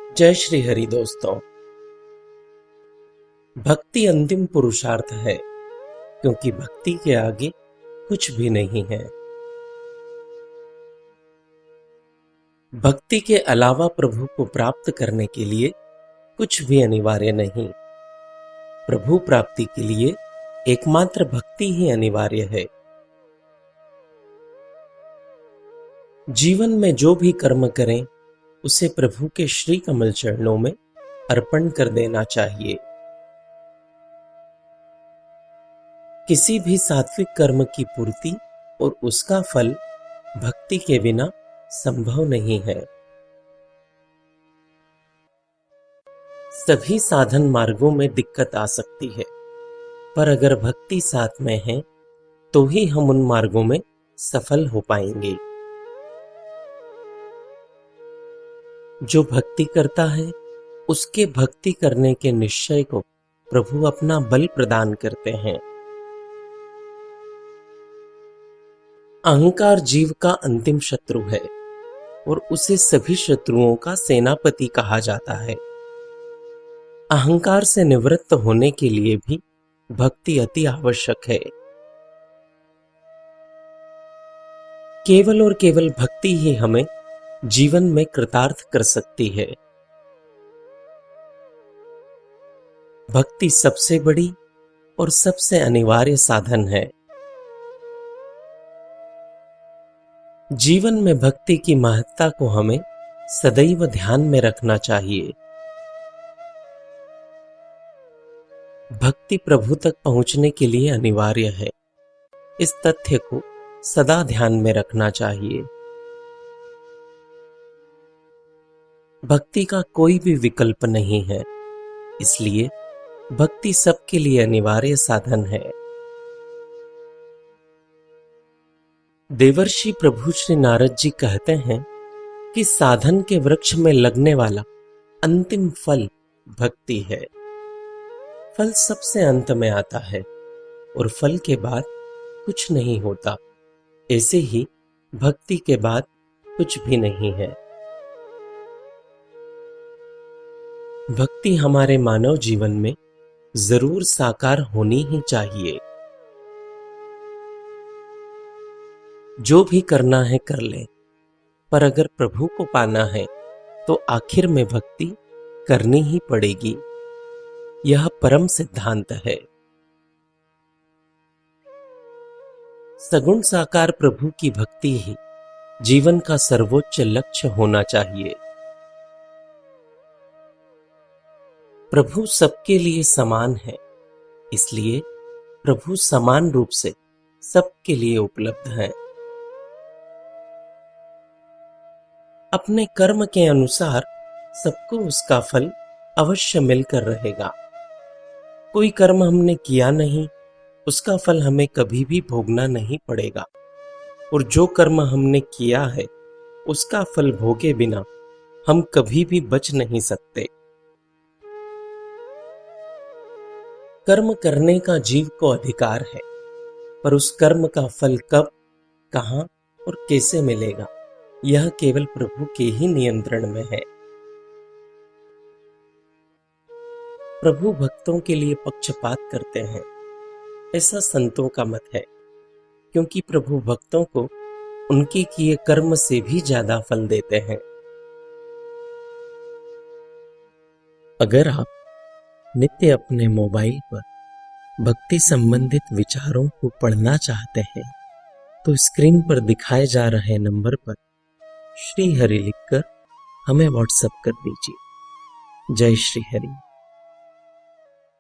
जय श्री हरि दोस्तों। भक्ति अंतिम पुरुषार्थ है, क्योंकि भक्ति के आगे कुछ भी नहीं है। भक्ति के अलावा प्रभु को प्राप्त करने के लिए कुछ भी अनिवार्य नहीं। प्रभु प्राप्ति के लिए एकमात्र भक्ति ही अनिवार्य है। जीवन में जो भी कर्म करें उसे प्रभु के श्री कमल चरणों में अर्पण कर देना चाहिए। किसी भी सात्विक कर्म की पूर्ति और उसका फल भक्ति के बिना संभव नहीं है। सभी साधन मार्गों में दिक्कत आ सकती है, पर अगर भक्ति साथ में है तो ही हम उन मार्गों में सफल हो पाएंगे। जो भक्ति करता है उसके भक्ति करने के निश्चय को प्रभु अपना बल प्रदान करते हैं। अहंकार जीव का अंतिम शत्रु है और उसे सभी शत्रुओं का सेनापति कहा जाता है। अहंकार से निवृत्त होने के लिए भी भक्ति अति आवश्यक है। केवल और केवल भक्ति ही हमें जीवन में कृतार्थ कर सकती है। भक्ति सबसे बड़ी और सबसे अनिवार्य साधन है। जीवन में भक्ति की महत्ता को हमें सदैव ध्यान में रखना चाहिए। भक्ति प्रभु तक पहुंचने के लिए अनिवार्य है। इस तथ्य को सदा ध्यान में रखना चाहिए। भक्ति का कोई भी विकल्प नहीं है, इसलिए भक्ति सबके लिए अनिवार्य साधन है। देवर्षि प्रभु श्री नारद जी कहते हैं कि साधन के वृक्ष में लगने वाला अंतिम फल भक्ति है। फल सबसे अंत में आता है और फल के बाद कुछ नहीं होता। ऐसे ही भक्ति के बाद कुछ भी नहीं है। भक्ति हमारे मानव जीवन में जरूर साकार होनी ही चाहिए। जो भी करना है कर ले, पर अगर प्रभु को पाना है तो आखिर में भक्ति करनी ही पड़ेगी। यह परम सिद्धांत है। सगुण साकार प्रभु की भक्ति ही जीवन का सर्वोच्च लक्ष्य होना चाहिए। प्रभु सबके लिए समान है, इसलिए प्रभु समान रूप से सबके लिए उपलब्ध है। अपने कर्म के अनुसार सबको उसका फल अवश्य मिलकर रहेगा। कोई कर्म हमने किया नहीं, उसका फल हमें कभी भी भोगना नहीं पड़ेगा, और जो कर्म हमने किया है उसका फल भोगे बिना हम कभी भी बच नहीं सकते। कर्म करने का जीव को अधिकार है, पर उस कर्म का फल कब, कहां और कैसे मिलेगा, यह केवल प्रभु के ही नियंत्रण में है। प्रभु भक्तों के लिए पक्षपात करते हैं, ऐसा संतों का मत है, क्योंकि प्रभु भक्तों को उनके किए कर्म से भी ज्यादा फल देते हैं। अगर आप नित्य अपने मोबाइल पर भक्ति संबंधित विचारों को पढ़ना चाहते हैं तो स्क्रीन पर दिखाए जा रहे नंबर पर श्री हरि लिखकर हमें व्हाट्सएप कर दीजिए। जय श्री हरि।